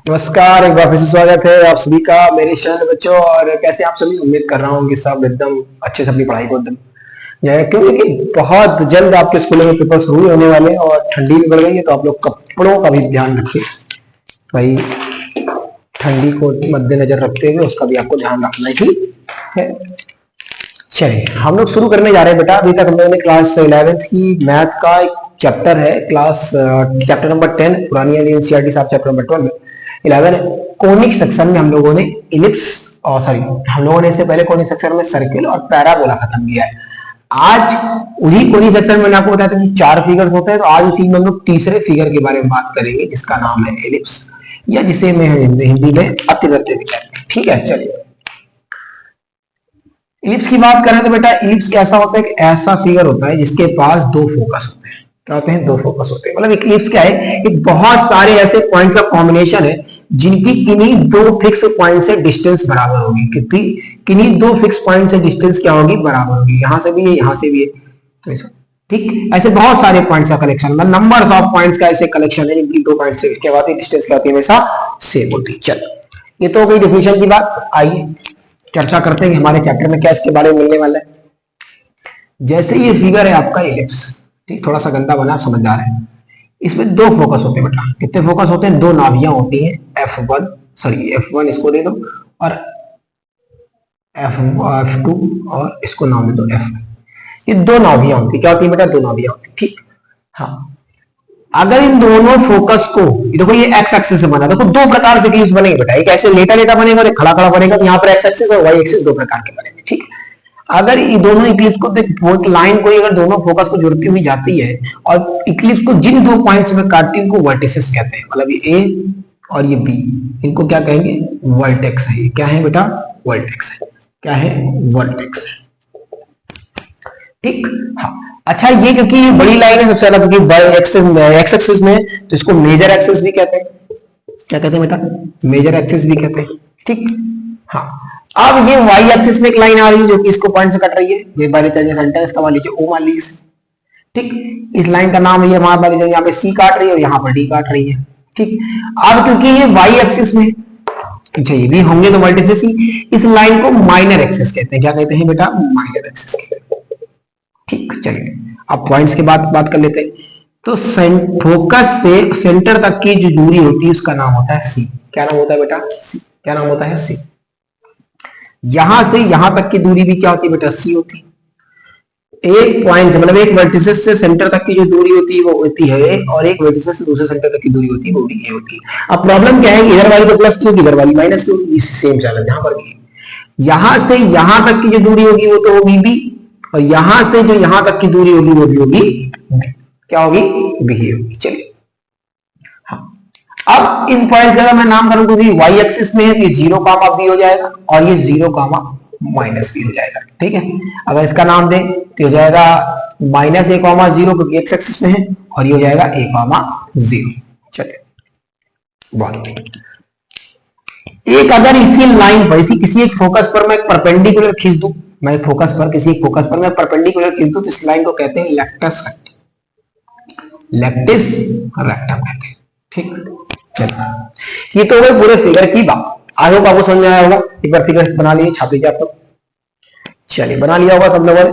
नमस्कार, एक बार फिर से स्वागत है आप सभी का मेरे चैनल बच्चों। और कैसे आप सभी, उम्मीद कर रहा हूँ कि सब एकदम अच्छे से अपनी पढ़ाई को एकदम क्योंकि बहुत जल्द आपके स्कूलों में पेपर शुरू होने वाले हैं और ठंडी भी बढ़ गई है, तो आप लोग कपड़ों का भी ध्यान रखिए भाई। ठंडी को मद्देनजर रखते हुए उसका भी आपको ध्यान रखना ही है। चलिए हम लोग शुरू करने जा रहे हैं बेटा। अभी तक हम लोगों ने क्लास 11th की मैथ का एक चैप्टर है, चैप्टर नंबर 10, पुरानी एनसीईआरटी साहब चैप्टर नंबर 12 11 कोनिक सेक्शन में हम लोगों ने इलिप्स और हम लोगों ने इससे पहले कोनिक सेक्शन में सर्किल और पैराबोला खत्म किया है। आज उन्हीं कोनिक सेक्शन में मैंने आपको बताया था कि 4 फिगर्स होते हैं, तो आज उसी में हम लोग तीसरे फिगर के बारे में बात करेंगे जिसका नाम है इलिप्स, या जिसे मैं हिंदी में अतिवृत्त भी कहते हैं। ठीक है, चलिए इलिप्स की बात करें तो बेटा इलिप्स कैसा होता है कि ऐसा फिगर होता है जिसके पास 2 फोकस होते हैं। क्या होते हैं? 2 फोकस होते हैं। मतलब इलिप्स क्या है? एक बहुत सारे ऐसे पॉइंट्स का कॉम्बिनेशन है जिनकी किन्हीं 2 फिक्स पॉइंट से डिस्टेंस बराबर होगी। किन्हीं 2 फिक्स पॉइंट से डिस्टेंस क्या होगी? बराबर होगी। यहां से भी है, यहां से भी है, तो ठीक ऐसे बहुत सारे पॉइंट्स का कलेक्शन, मतलब नंबर्स ऑफ पॉइंट्स का ऐसे कलेक्शन है जिनकी 2 पॉइंट से क्या होती है? डिस्टेंस क्या होती है? हमेशा सेम होती है। चलो ये तो हो गई डेफिनेशन की बात। आइए चर्चा करते हैं कि हमारे चैप्टर में क्या इसके बारे में मिलने वाला है। जैसे ये फिगर है आपका इलिप्स, ठीक, थोड़ा सा गंदा बना, आप समझ जा रहे हैं। इसमें 2 फोकस होते हैं बेटा। कितने फोकस होते हैं? 2 नाभियां होती हैं, F1 इसको दे दो और F2 और इसको नाम दे दो F1। ये 2 नाभियां होती है। क्या होती है बेटा? 2 नाभियां होती है। ठीक, हाँ। अगर इन दोनों फोकस को, देखो ये एक्स एक्सिस से बना, देखो 2 प्रकार से इलिप्स बनेंगे बेटा। एक ऐसे लेटा लेटा बनेगा और एक खड़ा खड़ा बनेगा, तो यहाँ पर एक्स एक्सिस और वाई एक्सिस 2 प्रकार के बनेंगे। ठीक, अगर ये दोनों इक्लिप्स को लाइन को अगर दोनों फोकस को जुड़ती हुई जाती है और इक्लिप्स को जिन 2 पॉइंट्स में काटती है उनको वर्टिसेस कहते हैं। मतलब ये ए और ये बी, इनको क्या कहेंगे? वर्टेक्स है। क्या है बेटा? वर्टेक्स है। क्या है? वर्टेक्स है। ठीक, हाँ। अच्छा, ये क्योंकि ये बड़ी लाइन है सबसे ज्यादा, क्योंकि एक्स एक्सिस में, तो इसको मेजर एक्सिस भी कहते हैं। क्या कहते हैं बेटा? मेजर एक्सिस भी कहते हैं। ठीक, हाँ। अब ये वाई एक्सिस में एक लाइन आ रही है जो कि इसको पॉइंट से कट रही है। ये बाय लीजिए सेंटर, इसका मान लीजिए ओ मान लीजिए। ठीक, इस लाइन का नाम है, मान लीजिए यहाँ पे सी काट रही है और यहाँ पर डी काट रही है। ठीक, अब क्योंकि ये वाई एक्सिस में, अच्छा ये भी होंगे तो वर्टिसेस ही, इस लाइन को माइनर एक्सिस कहते हैं। क्या कहते हैं बेटा? माइनर एक्सिस कहते हैं। ठीक, चलिए अब पॉइंट्स के बात कर लेते हैं। तो फोकस से सेंटर तक की जो दूरी होती है उसका नाम होता है सी। क्या नाम होता है बेटा? सी। क्या नाम होता है? सी। यहां से यहां तक की दूरी भी क्या होती है बेटा? सी होती है। एक पॉइंट से, मतलब एक वर्टिसेस से सेंटर तक की जो दूरी होती है वो होती है, और एक वर्टिसेस से दूसरे सेंटर तक की दूरी होती है वो भी ये होती है। अब प्रॉब्लम क्या है कि इधर वाली तो प्लस की होगी, इधर वाली माइनस की होगी। सेम चैलेंज यहां पर भी। यहां से यहां तक की जो दूरी होगी वो तो होगी बी, और यहां से जो यहां तक की दूरी होगी वो भी होगी बी। क्या होगी? बी होगी। चलिए, अब इस पॉइंट का मैं नाम करूं क्योंकि वाई एक्सिस में है, तो ये 0, बी हो जाएगा और ये 0, माइनस बी हो जाएगा। ठीक है, अगर इसका नाम दें तो हो जाएगा -a,0 क्योंकि एक्स एक्सिस में है, और ये हो जाएगा a,0। चलिए, बहुत एक अगर इसी लाइन पर, इसी किसी एक फोकस पर मैं परपेंडिकुलर खींच दूं, मैं फोकस पर, किसी एक फोकस पर मैं परपेंडिकुलर खींच दूं, तो इस लाइन को कहते हैं लेक्टस रेक्टम कहते हैं। ठीक, चलिए ये तो हो पूरे फिगर की बात। आई होप आपको समझ में आया होगा। एक बार फिगर बना लिए, छाप लीजिए आप लोग। चलिए, बना लिया होगा सब लोगों ने।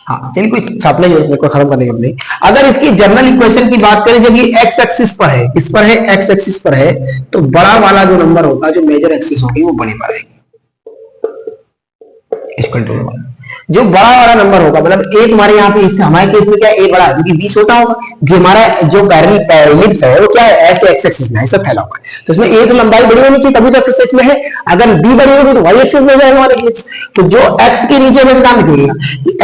हाँ, चलिए कोई छापने की कोई खत्म करने की नहीं। अगर इसकी जनरल इक्वेशन की बात करें, जब ये एक्स एक्सिस पर है, इस पर है, एक्स एक्सिस पर है, तो बड़ा वाला जो नंबर होगा, जो मेजर एक्सिस होगी, वो बड़ी पर आएगी। जो बड़ा वाला नंबर होगा, मतलब ए तुम्हारे यहाँ पे, इससे हमारे केस में क्या है? ए बड़ा है क्योंकि 20 होता होगा, कि हमारा जो पैरेललिप्स है वो क्या है? ऐसे एक्स एक्सिस में ऐसे फैला हुआ है, तो इसमें ए तो लंबाई बड़ी होनी चाहिए तभी तो एक्स एक्सिस में है। अगर बी बड़ी होगी तो वाई एक्सिस में जाएगा हमारा इलिप्स। तो जो एक्स के नीचे में से नाम निकलेगा,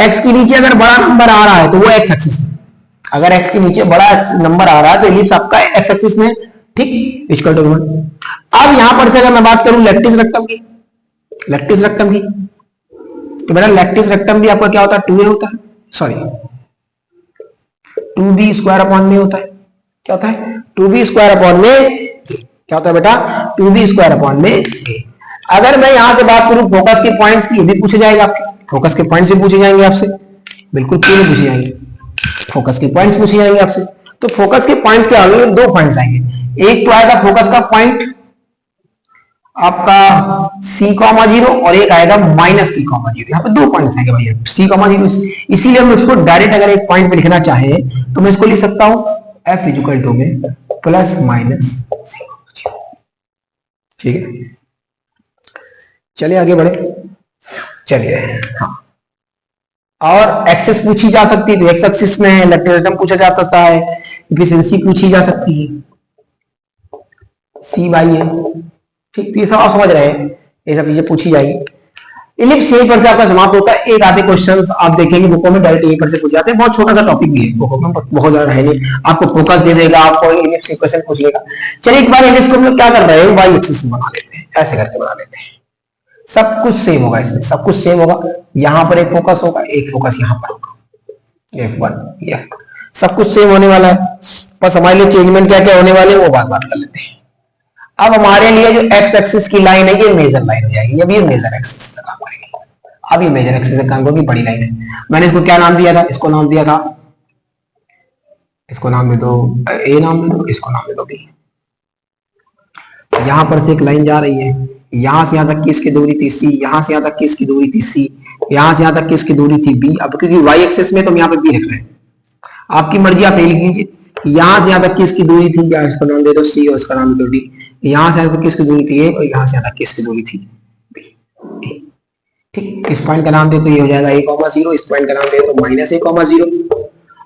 एक्स के नीचे अगर बड़ा नंबर आ रहा है तो वो एक्स एक्सिस में, अगर एक्स के नीचे बड़ा नंबर आ रहा है तो इलिप्स आपका एक्स एक्सिस में। ठीक, इसका अब यहां पर से अगर मैं बात करूं लेक्टिस रेक्टम की, तो मेरा लेक्टिस रेक्टम भी आपका क्या होता है? 2a होता है, सॉरी 2b स्क्वायर अपॉन में होता है। क्या होता है? 2b स्क्वायर अपॉन में क्या होता है बेटा? 2b स्क्वायर अपॉन में a। अगर मैं यहां से बात करूं फोकस के पॉइंट्स की, ये भी पूछे जाएगा आपके, फोकस के पॉइंट्स भी पूछे जाएंगे आपसे, बिल्कुल क्यों नहीं पूछे जाएंगे, फोकस के पॉइंट्स पूछे जाएंगे आपसे। तो फोकस के पॉइंट्स के आगे 2 पॉइंट्स आएंगे, एक तो आएगा फोकस का पॉइंट आपका C,0 और एक आएगा -C,0। यहाँ पे 2 पॉइंट्स आएंगे भैया C,0, इसीलिए हम इसको डायरेक्ट अगर एक पॉइंट पे लिखना चाहे तो मैं इसको लिख सकता हूं F इक्वल टू में ±C,0। ठीक है, चलिए आगे बढ़े। चलिए हाँ, और एक्सेस पूछी जा सकती है तो एक्स एक्सिस में इलेक्ट्रिसिज्म पूछा जा सकता है, एफिशिएंसी पूछी जा सकती है C/A। ठीक, तो ये सब आप समझ रहे हैं, ये सब चीजें पूछी जाएगी। इलिप्स यहीं पर से आपका समाप्त होता है। एक आधे क्वेश्चंस आप देखेंगे बुकों में डायरेक्ट यहीं पर से पूछ जाते हैं, बहुत छोटा सा टॉपिक भी है बुकों में, बहुत ज्यादा है नहीं, आपको फोकस दे देगा, आपको इलिप्स क्वेश्चन पूछ लेगा। चलिए एक बार इलिप्स को हम लोग क्या कर रहे हैं, वाई एक्सिस में बना लेते हैं, ऐसे करके बना लेते हैं। सब कुछ सेम होगा इसमें, सब कुछ सेम होगा। यहां पर एक फोकस होगा, एक फोकस यहां पर होगा, F1 सब कुछ सेम होने वाला है। बस हमारे लिए चेंजमेंट क्या क्या होने वाले हैं वो बात कर लेते हैं। अब हमारे लिए जो एक्स एक्सिस की लाइन है ये मेजर लाइन हो जाएगी, अब ये मेजर एक्सिस का काम करेगी, अब ये मेजर एक्सिस का काम होगी, बड़ी लाइन है। मैंने इसको क्या नाम दिया था, इसको नाम दिया था, इसको नाम दे दो ए, नाम दे दो, इसको नाम दे दो बी। यहां पर से एक लाइन जा रही है, यहां से यहां तक की इसकी दूरी थी सी, यहां से यहां तक की इसकी दूरी थी सी, यहां से यहां तक की इसकी दूरी थी बी। अब क्योंकि वाई एक्सिस में तो हम यहाँ पे बी रख रहे हैं, आपकी मर्जी, आप लिख लीजिए। यहां से यहां तक की इसकी दूरी थी, या इसको नाम दे दो सी और इसका नाम दे दो डी। यहां से यहां तक की इसकी दूरी थी ए और यहां से यहां तक की इसकी दूरी थी बी। ठीक, इस पॉइंट का नाम दे तो ये हो जाएगा A,0, इस पॉइंट का नाम दे तो -A,0।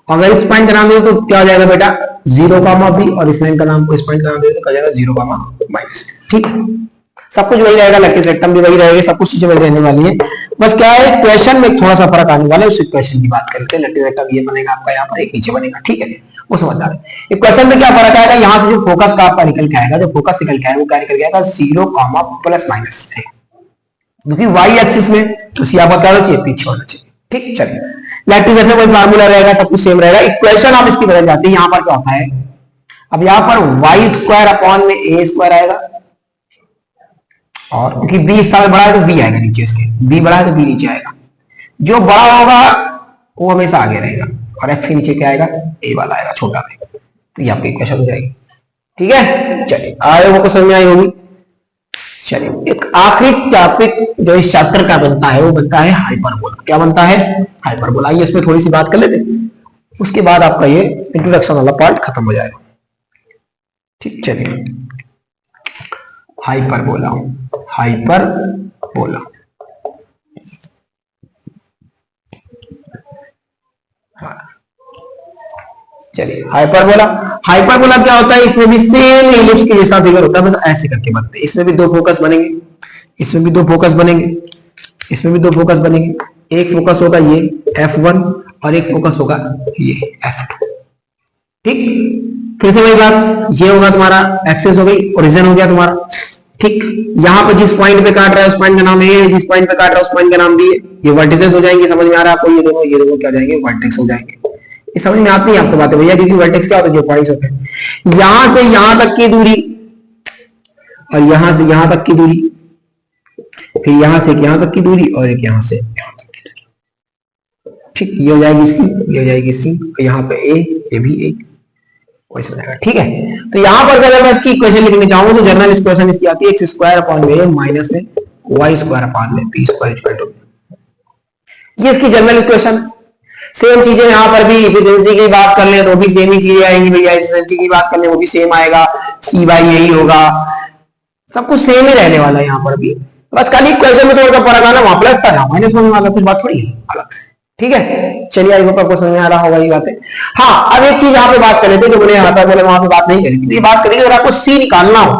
अगर इस पॉइंट का नाम दे तो क्या हो जाएगा बेटा 0,B, और इस लाइन का नाम को इस पॉइंट का नाम दे तो क्या हो जाएगा 0,-। ठीक है, सब कुछ वही रहेगा, इलेक्ट्रिक सिस्टम भी वही रहेगा, सब कुछ चीजें वही रहने वाली है। बस क्या है, क्वेश्चन में थोड़ा सा फर्क आने वाला है, उस क्वेश्चन की बात करते हैं। इलेक्ट्रिक सिस्टम ये बनेगा आपका, यहाँ पर एक नीचे बनेगा। ठीक है, वो समझदार है। एक क्वेश्चन में क्या फर्क आएगा, यहाँ से जो फोकस का आपका निकल के आएगा, जो फोकस निकल के आएगा वो क्या निकल के आएगा 0,+- है, क्योंकि वाई एक्सिस में तो सी आपका क्या होना चाहिए, पीछे होना चाहिए। ठीक, चलिए इलेक्ट्रिक में कोई फार्मूला रहेगा, सब कुछ सेम रहेगा। इक्वेशन आप इसकी बदल जाती है। यहाँ पर क्या होता है, अब यहाँ पर y² / आएगा, और क्योंकि b इस समय बड़ा है तो b आएगा नीचे, इसके b बड़ा है तो b नीचे आएगा। जो बड़ा होगा वो हमेशा आगे रहेगा, और x के नीचे क्या आएगा, a वाला आएगा, छोटा आएगा। तो ये आपकी इक्वेशन हो जाएगी। ठीक है, चलिए आगे वो समझ में आई होगी। चलिए एक आखिरी टॉपिक जो इस चैप्टर का बनता है वो बनता है हाइपरबोला। क्या बनता है, हाइपरबोला। आइए इसमें थोड़ी सी बात कर लेते हैं, उसके बाद आपका ये इंट्रोडक्शन वाला पार्ट खत्म हो जाएगा। ठीक, चलिए हाइपरबोला, हाइपरबोला। चलिए हाइपरबोला, हाइपरबोला क्या होता है, इसमें भी सेम इलिप्स के जैसा फिगर होता है, बस ऐसे करके बनते हैं। इसमें भी 2 फोकस बनेंगे, इसमें भी 2 फोकस बनेंगे, इसमें भी 2 फोकस बनेंगे। एक फोकस होगा ये F1 और एक फोकस होगा ये F2। ठीक, फिर से वही बात, ये होगा तुम्हारा एक्सेस हो गई, ओरिजिन हो गया तुम्हारा। ठीक, यहां पर जिस पॉइंट पे काट रहा है उस पॉइंट का नाम ए है, जिस पॉइंट पे काट रहा है उस पॉइंट का नाम बी है। ये वर्टिसेस हो जाएंगे, समझ में आ रहा है आपको, ये दोनों क्या जाएंगे, वर्टेक्स हो जाएंगे। ये समझ में आती है आपको बातें भैया, क्योंकि वर्टेक्स क्या होता है, जो पॉइंट्स होते हैं। यहां से यहां तक की दूरी और यहां से यहां तक की दूरी, फिर यहां से यहां तक की दूरी और एक यहां से यहां तक की दूरी। ठीक, ये हो जाएगी सी, ये हो जाएगी सी, और यहाँ पे ए, ये भी ए, वैसे हो जाएगा। ठीक है, तो यहां पर से अगर मैं इसकी इक्वेशन लिखने चाहूँ तो जनरल इक्वेशन इसकी आती है x² माइनस में y² b²। ये इसकी जनरल इक्वेशन। सेम चीजें यहां पर भी, एफिशिएंसी की बात कर ले तो भी सेम ही चीजें आएंगी भैया, एफिशिएंसी की बात कर ले वो भी सेम आएगा, C/A ही होगा, सब कुछ सेम ही रहने वाला है यहाँ पर भी। बस खाली इक्वेशन में थोड़ा सा फर्क आना, वहां प्लस था, माइनस होने वाला, कुछ बात थोड़ी है अलग। ठीक है, चलिए आई होप आपको समझ में आ रहा होगा ये बातें। हाँ, अब एक चीज यहाँ पे बात कर लेते हैं, जो मैंने यहाँ पर बोले वहां पे बात नहीं करी, ये बात करेंगे। अगर आपको सी निकालना हो,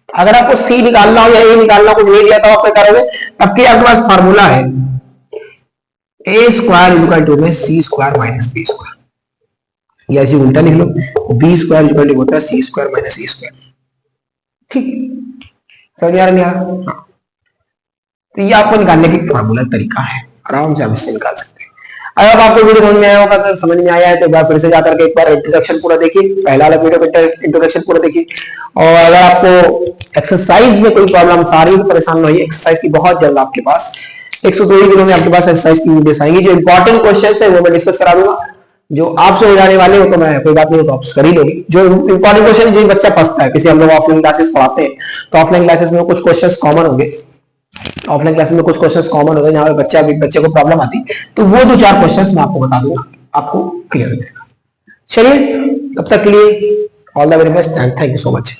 अगर आपको सी निकालना हो या ए निकालना, कुछ नहीं लिया तो आप क्या करोगे, तब के आपके पास फार्मूला है A² = C² - B², या ऐसे उल्टा लिख लो, B² होता है C² - A²। ठीक, समझ आ रहा है? तो ये आपको निकालने की फार्मूला तरीका है, आराम से आप इससे निकाल सकते हैं। अगर आपको वीडियो समझ में आया होगा, तो समझ में आया है तो एक बार फिर से जाकर के एक बार इंट्रोडक्शन पूरा देखिए, पहला वाला वीडियो इंट्रोडक्शन पूरा देखिए। और अगर आपको एक्सरसाइज में कोई प्रॉब्लम आ रही है तो परेशान नहीं होइए, एक्सरसाइज की बहुत जल्द आपके पास 102 दिनों में आपके पास एक्सरसाइज की वीडियोस आएंगी। जो इंपॉर्टेंट क्वेश्चंस है वो मैं डिस्कस करा दूंगा, जो आप समझ आने वाले हो तो मैं कोई बात नहीं, तो आप कर ही लोगे। जो इंपॉर्टेंट क्वेश्चन है जो बच्चा फंसता है, किसी हम लोग ऑफलाइन क्लासेस पढ़ाते हैं तो ऑफलाइन क्लासेस में कुछ क्वेश्चंस कॉमन होंगे, ऑफलाइन क्लासेस में कुछ क्वेश्चंस कॉमन होंगे जहां बच्चे को प्रॉब्लम आती, तो वो 2-4 क्वेश्चंस मैं आपको बता दूंगा, आपको क्लियर हो जाएगा। चलिए तब तक के लिए all the very best and thank you so much.